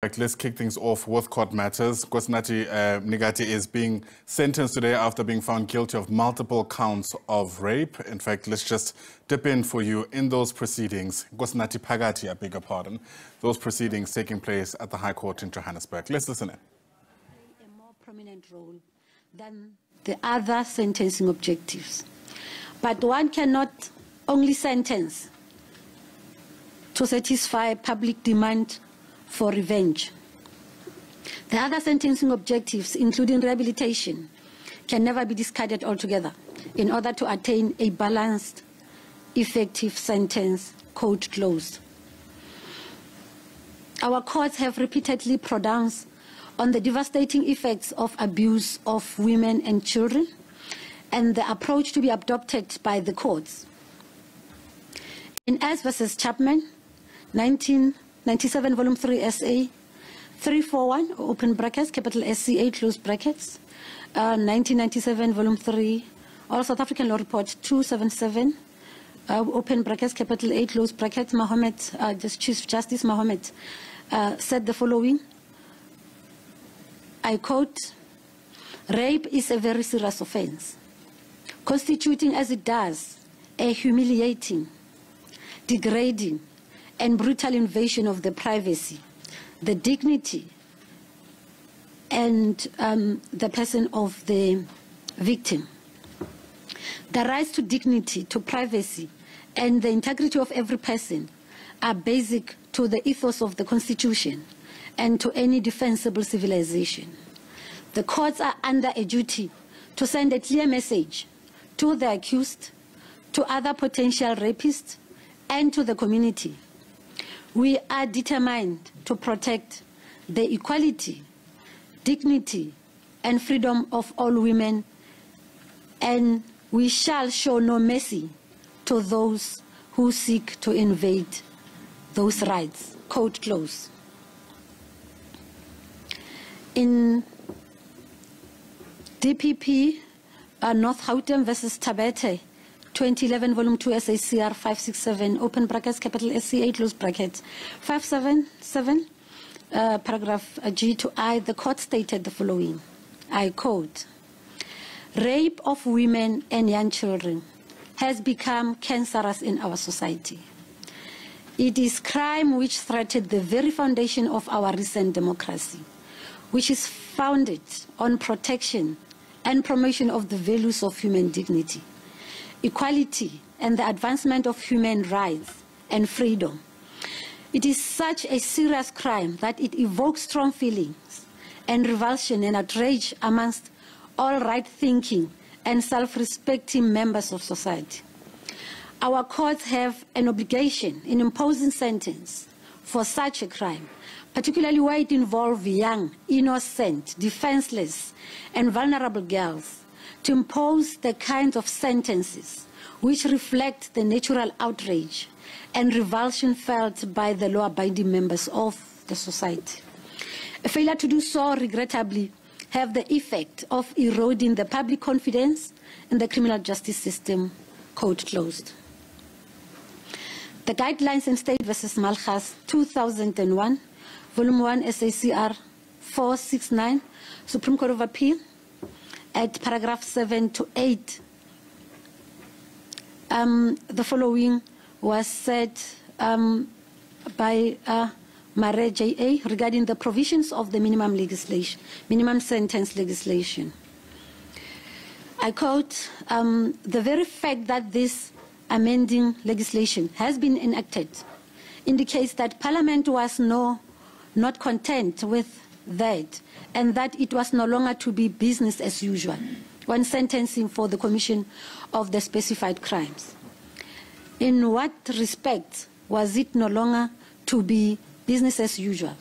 Let's kick things off with court matters. Nkosinathi Phakathi is being sentenced today after being found guilty of multiple counts of rape. In fact, let's just dip in for you in those proceedings. Nkosinathi Phakathi, I beg your pardon. Those proceedings taking place at the High Court in Johannesburg. Let's listen in. A more prominent role than the other sentencing objectives. But one cannot only sentence to satisfy public demand for revenge. The other sentencing objectives, including rehabilitation, can never be discarded altogether in order to attain a balanced, effective sentence, quote closed. Our courts have repeatedly pronounced on the devastating effects of abuse of women and children and the approach to be adopted by the courts. In S versus Chapman, 1997, Volume 3, SA 341, open brackets, capital SCA, close brackets. 1997, Volume 3, All South African Law Report 277, open brackets, capital A, close brackets. Chief Justice Mohammed said the following, I quote, "Rape is a very serious offense, constituting as it does a humiliating, degrading, and brutal invasion of the privacy, the dignity, and the person of the victim. The rights to dignity, to privacy, and the integrity of every person are basic to the ethos of the Constitution and to any defensible civilization. The courts are under a duty to send a clear message to the accused, to other potential rapists, and to the community. We are determined to protect the equality, dignity, and freedom of all women, and we shall show no mercy to those who seek to invade those rights." Quote close. In DPP, North Gauteng versus Tabete, 2011, Volume 2, SACR 567, open brackets, capital SCA, close brackets, 577, paragraph G to I, the court stated the following, I quote, "Rape of women and young children has become cancerous in our society. It is crime which threatened the very foundation of our recent democracy, which is founded on protection and promotion of the values of human dignity, equality, and the advancement of human rights and freedom. It is such a serious crime that it evokes strong feelings and revulsion and outrage amongst all right-thinking and self-respecting members of society. Our courts have an obligation in imposing sentence for such a crime, particularly where it involves young, innocent, defenseless, and vulnerable girls, to impose the kinds of sentences which reflect the natural outrage and revulsion felt by the law-abiding members of the society. A failure to do so, regrettably, have the effect of eroding the public confidence in the criminal justice system." Quote closed. The guidelines in State versus Malchus, 2001, Volume 1, SACR 469, Supreme Court of Appeal, at paragraph 7 to 8, the following was said by Mare J.A. regarding the provisions of the minimum sentence legislation. I quote, "The very fact that this amending legislation has been enacted indicates that Parliament was not content with that, and that it was no longer to be business as usual when sentencing for the commission of the specified crimes. In what respect was it no longer to be business as usual?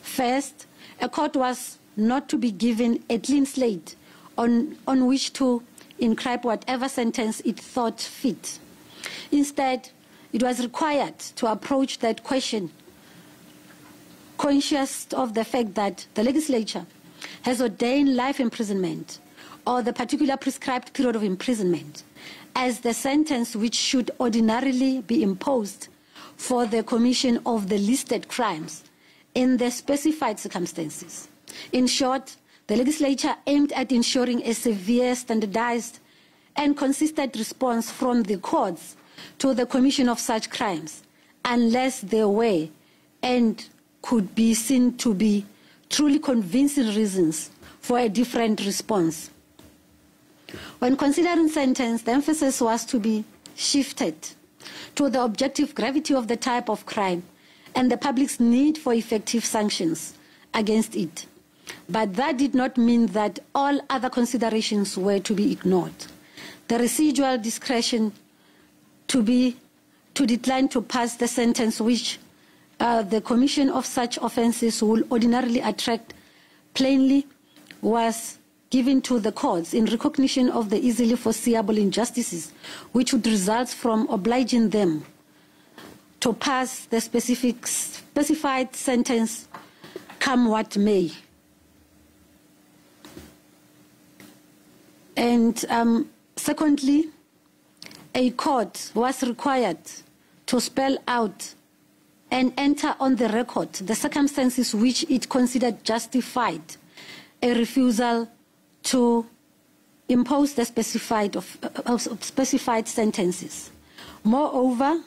First, a court was not to be given a clean slate on which to inscribe whatever sentence it thought fit. Instead, it was required to approach that question conscious of the fact that the legislature has ordained life imprisonment or the particular prescribed period of imprisonment as the sentence which should ordinarily be imposed for the commission of the listed crimes in the specified circumstances. In short, the legislature aimed at ensuring a severe, standardized, and consistent response from the courts to the commission of such crimes, unless there were and could be seen to be truly convincing reasons for a different response. When considering sentence, the emphasis was to be shifted to the objective gravity of the type of crime and the public's need for effective sanctions against it. But that did not mean that all other considerations were to be ignored. The residual discretion to decline to pass the sentence which the commission of such offences will ordinarily attract plainly was given to the courts in recognition of the easily foreseeable injustices which would result from obliging them to pass the specified sentence, come what may. And secondly, a court was required to spell out and enter on the record the circumstances which it considered justified a refusal to impose the specified sentences. Moreover,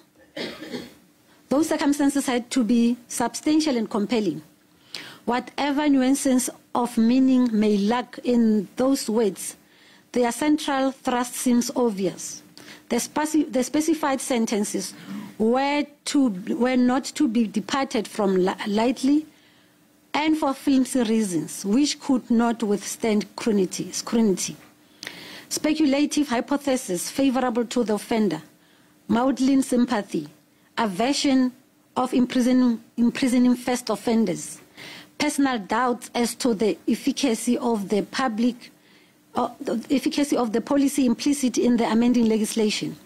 those circumstances had to be substantial and compelling. Whatever nuances of meaning may lack in those words, their central thrust seems obvious. The specified sentences were not to be departed from lightly and for flimsy reasons, which could not withstand scrutiny. Speculative hypotheses favorable to the offender, maudlin sympathy, aversion of imprisoning first offenders, personal doubts as to the efficacy of the policy implicit in the amending legislation,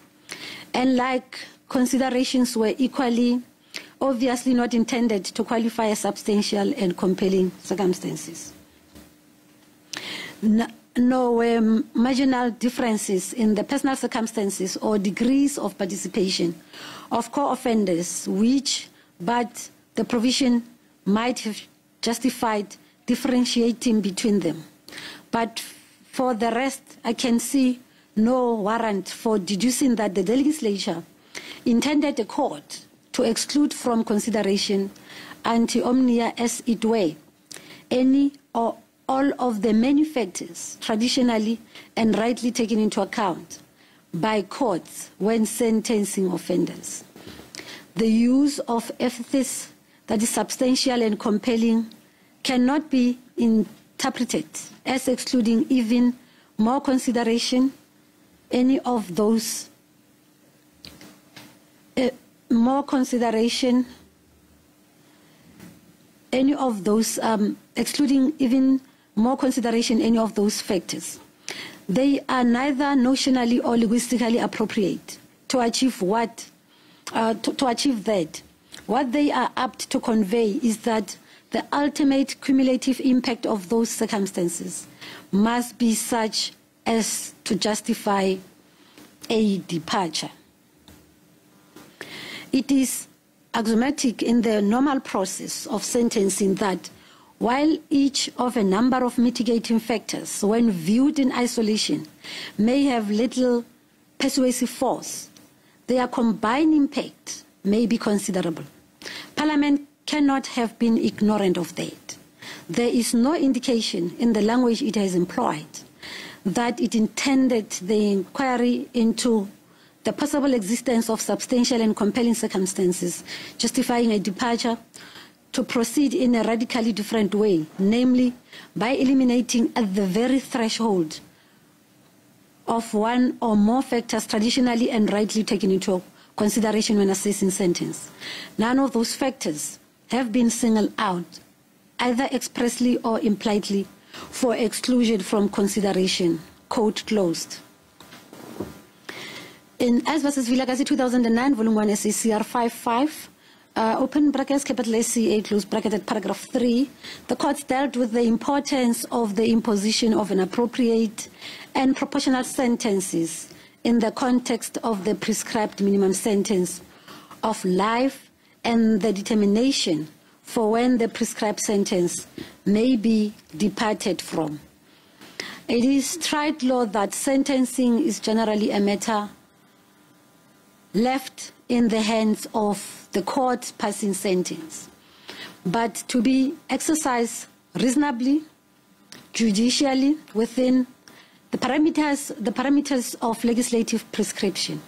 and like considerations were equally obviously not intended to qualify as substantial and compelling circumstances. Nor were marginal differences in the personal circumstances or degrees of participation of co-offenders but the provision might have justified differentiating between them. But for the rest, I can see no warrant for deducing that the legislature intended the court to exclude from consideration ante omnia as it were any or all of the many factors traditionally and rightly taken into account by courts when sentencing offenders. The use of epithets that is substantial and compelling cannot be interpreted as excluding even more consideration any of those excluding even more consideration any of those factors. They are neither notionally or linguistically appropriate to achieve that. What they are apt to convey is that the ultimate cumulative impact of those circumstances must be such as to justify a departure. It is axiomatic in the normal process of sentencing that while each of a number of mitigating factors, when viewed in isolation, may have little persuasive force, their combined impact may be considerable. Parliament cannot have been ignorant of that. There is no indication in the language it has employed that it intended the inquiry into the possible existence of substantial and compelling circumstances justifying a departure to proceed in a radically different way, namely by eliminating at the very threshold of one or more factors traditionally and rightly taken into consideration when assessing sentence. None of those factors have been singled out, either expressly or impliedly, for exclusion from consideration. Quote closed. In S versus Vilakazi 2009, Volume 1, SACR 55, open brackets, capital SCA, close bracket at paragraph 3, the courts dealt with the importance of the imposition of an appropriate and proportional sentences in the context of the prescribed minimum sentence of life and the determination for when the prescribed sentence may be departed from. It is tried law that sentencing is generally a matter left in the hands of the court passing sentence, but to be exercised reasonably, judicially, within the parameters of legislative prescription.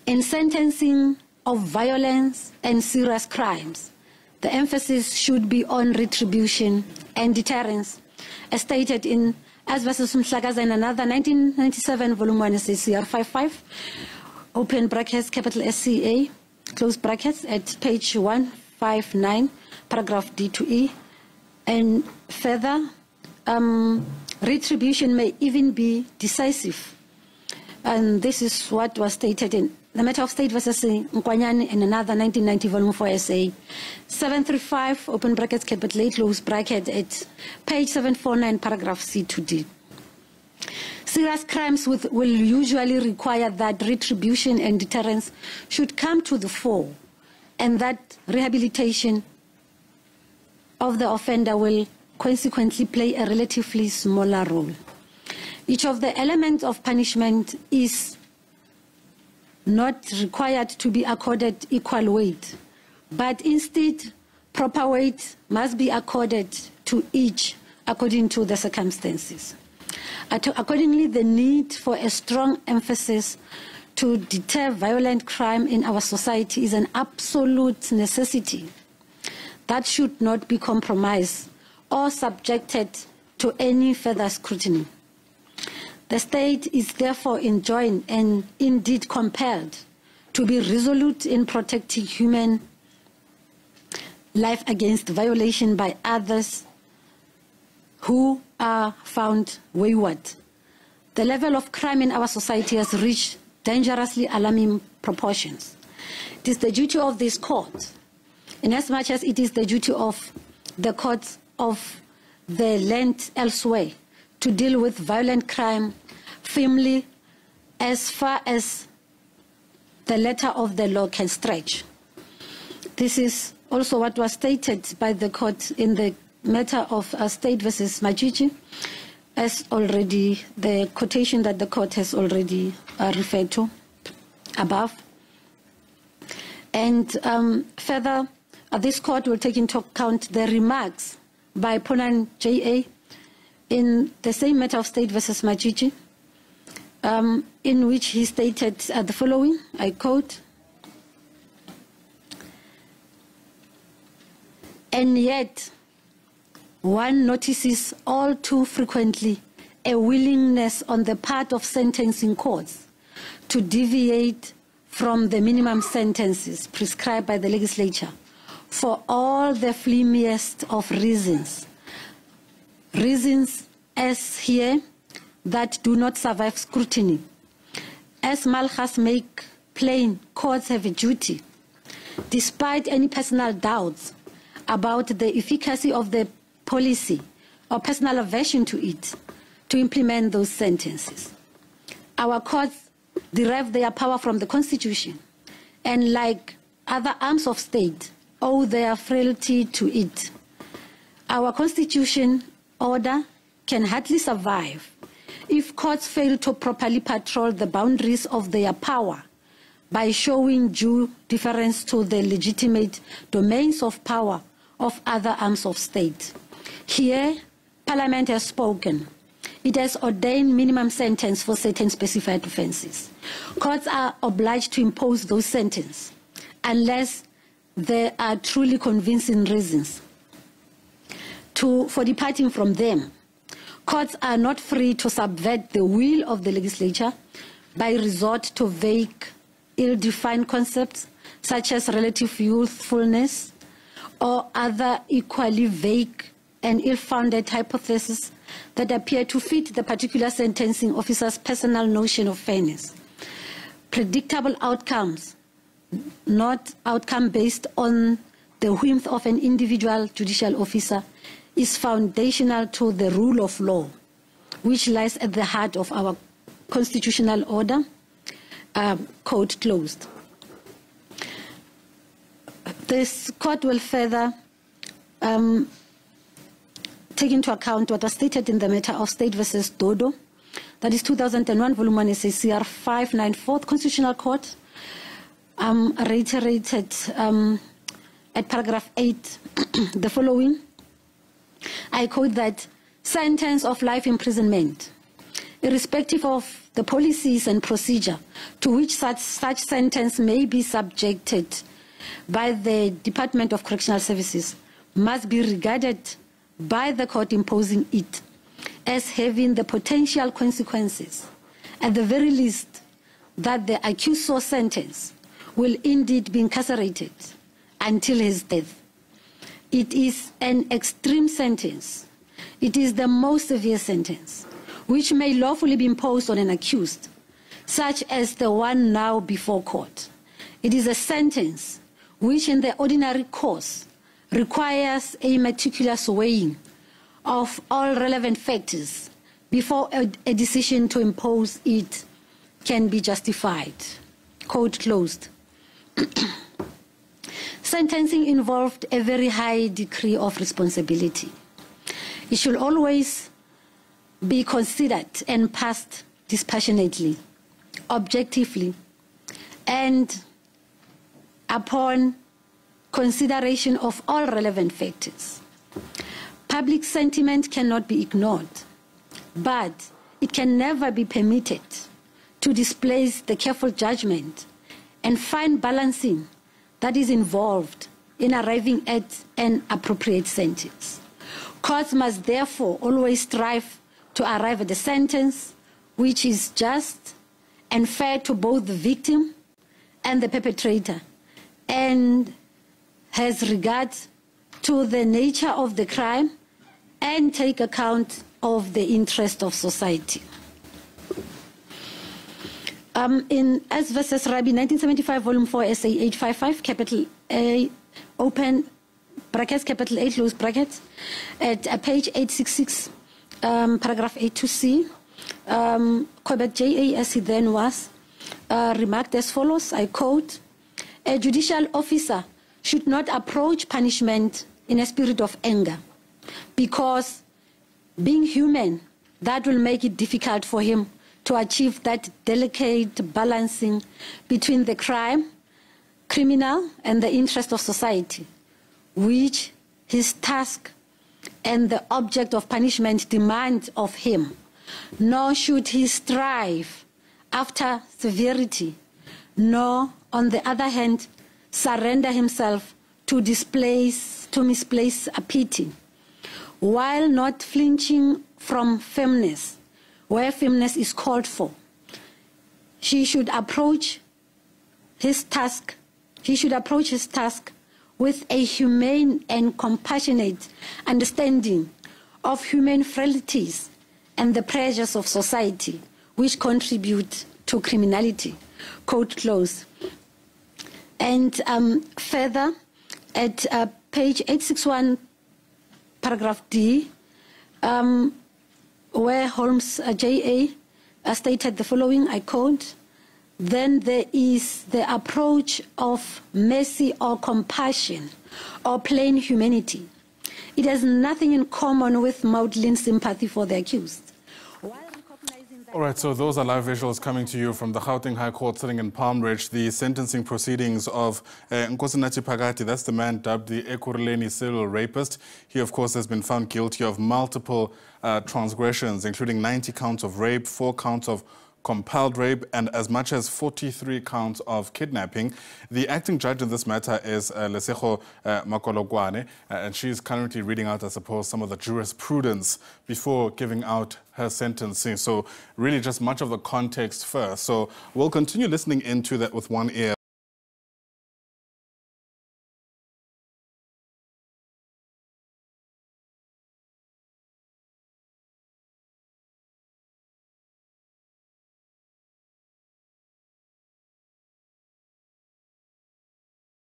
In sentencing of violence and serious crimes, the emphasis should be on retribution and deterrence, as stated in As versus Mhlakaza and another 1997 volume 1 SACR 55, open brackets, capital SCA, close brackets, at page 159, paragraph D to E. And further, retribution may even be decisive. And this is what was stated in the matter of state versus Nkwanyane in another 1990 volume 4 SA 735, open brackets, capital A, close bracket, at page 749, paragraph C to D. Serious crimes will usually require that retribution and deterrence should come to the fore, and that rehabilitation of the offender will consequently play a relatively smaller role. Each of the elements of punishment is not required to be accorded equal weight, but instead proper weight must be accorded to each according to the circumstances. Accordingly, the need for a strong emphasis to deter violent crime in our society is an absolute necessity that should not be compromised or subjected to any further scrutiny. The state is therefore enjoined and indeed compelled to be resolute in protecting human life against violation by others who are found wayward. The level of crime in our society has reached dangerously alarming proportions. It is the duty of this court, inasmuch as it is the duty of the courts of the land elsewhere, to deal with violent crime firmly as far as the letter of the law can stretch. This is also what was stated by the court in the matter of State versus Majiji, as already the quotation that the court has already referred to above. And further, this court will take into account the remarks by Ponan J.A. in the same matter of State versus Majiji, in which he stated the following, I quote, "And yet, one notices all too frequently a willingness on the part of sentencing courts to deviate from the minimum sentences prescribed by the legislature for all the flimsiest of reasons. Reasons as here that do not survive scrutiny. As Malchus make plain, courts have a duty, despite any personal doubts about the efficacy of the policy or personal aversion to it, to implement those sentences. Our courts derive their power from the Constitution, and like other arms of state, owe their frailty to it. Our Constitution order can hardly survive if courts fail to properly patrol the boundaries of their power by showing due deference to the legitimate domains of power of other arms of state. Here, Parliament has spoken. It has ordained minimum sentence for certain specified offences. Courts are obliged to impose those sentences unless there are truly convincing reasons for departing from them. Courts are not free to subvert the will of the legislature by resort to vague, ill-defined concepts such as relative youthfulness or other equally vague and ill-founded hypotheses that appear to fit the particular sentencing officer's personal notion of fairness. Predictable outcomes, not outcome based on the whim of an individual judicial officer, is foundational to the rule of law, which lies at the heart of our constitutional order, quote closed. This court will further take into account what was stated in the matter of State versus Dodo, that is 2001, Volume 1, SACR 594, Constitutional Court, reiterated at paragraph 8 the following. I quote that sentence of life imprisonment, irrespective of the policies and procedure to which such sentence may be subjected by the Department of Correctional Services, must be regarded by the court imposing it as having the potential consequences, at the very least, that the accused so sentenced will indeed be incarcerated until his death. It is an extreme sentence. It is the most severe sentence which may lawfully be imposed on an accused, such as the one now before court. It is a sentence which in the ordinary course requires a meticulous weighing of all relevant factors before a decision to impose it can be justified. Quote closed. Sentencing involved a very high degree of responsibility. It should always be considered and passed dispassionately, objectively, and upon consideration of all relevant factors. Public sentiment cannot be ignored, but it can never be permitted to displace the careful judgment and fine balancing that is involved in arriving at an appropriate sentence. Courts must therefore always strive to arrive at a sentence which is just and fair to both the victim and the perpetrator, and has regard to the nature of the crime and take account of the interest of society. In S versus Rabi, 1975, Volume 4, SA 855, capital A, open brackets, capital A, close brackets, at page 866, paragraph 82C, Quebec JA, as he then was, remarked as follows, I quote, a judicial officer should not approach punishment in a spirit of anger, because being human, that will make it difficult for him to achieve that delicate balancing between the criminal, and the interest of society, which his task and the object of punishment demand of him. Nor should he strive after severity, nor, on the other hand, surrender himself to misplace a pity, while not flinching from firmness where firmness is called for. He should approach his task with a humane and compassionate understanding of human frailties and the pressures of society which contribute to criminality. Quote close. And further, at page 861, paragraph D, where Holmes J.A. stated the following, I quote, then there is the approach of mercy or compassion or plain humanity. It has nothing in common with maudlin sympathy for the accused. All right, so those are live visuals coming to you from the Gauteng High Court sitting in Palm Ridge, the sentencing proceedings of Nkosinathi Phakathi. That's the man dubbed the Ekurhuleni serial rapist. He, of course, has been found guilty of multiple transgressions, including 90 counts of rape, 4 counts of compelled rape, and as much as 43 counts of kidnapping. The acting judge in this matter is Lesego Makolokwane, and she's currently reading out, I suppose, some of the jurisprudence before giving out her sentencing. So really just much of the context first. So we'll continue listening into that with one ear.